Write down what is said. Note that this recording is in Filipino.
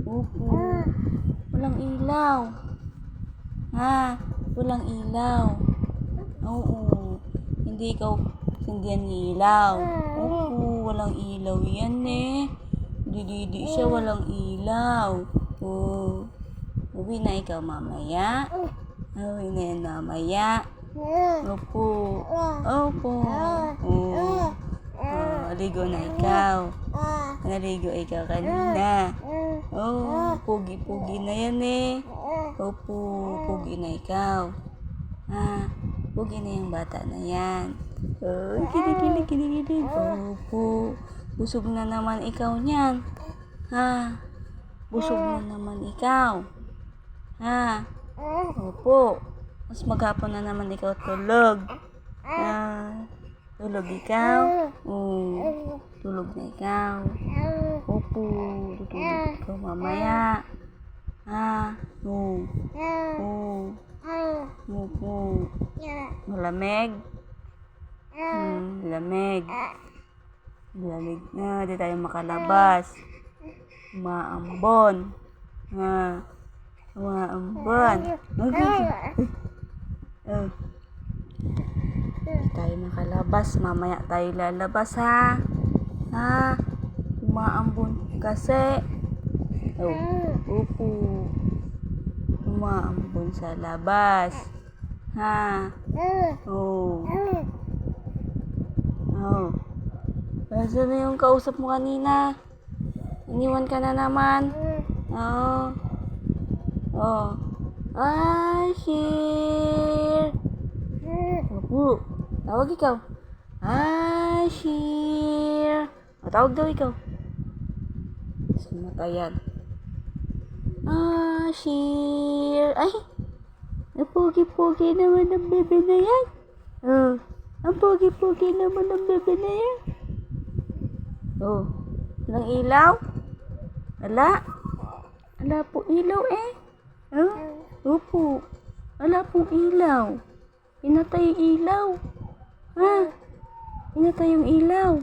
Opo. Walang ilaw. Ha? Walang ilaw. Oo. Hindi ikaw sindihan ng ilaw. Opo. Walang ilaw yan eh. Didi siya walang ilaw. Oh. Uwi na ikaw mamaya. Uwi na yan mamaya. Opo. Opo. Oh. Aligo na ikaw. Naligo ikaw kanina. Oh, pugi-pugi na yan eh. Opo, pugi na ikaw. Pugi na yung bata na yan. Oh, kilig. Opo, busog na naman ikaw niyan. Busog na naman ikaw. Opo, mas maghapon na naman ikaw tulog. Tulog ikaw? Tulog na ikaw. Opo, tutulog ikaw mamaya. Opo. Malamig? Lamig. Lamig na, di tayo makalabas. Maambon. Maambon. Di tayo makalabas. Mamaya tayo lalabas ha. Umaambon kasi. Opo. Umaambon sa labas. Nasaan na yung kausap mo kanina? Iniwan ka na naman. Ashir. Opo. Tawag ikaw. Ashir. Tawag daw ikaw. Sumatayan. Ashir. Ay! Ang pogi-pogi naman ng bebe na yan. Ang pogi-pogi naman ng bebe na yan. Walang ilaw? Wala po ilaw eh. Opo. Wala pong ilaw. Pinatay yung ilaw. Pinatay yung ilaw.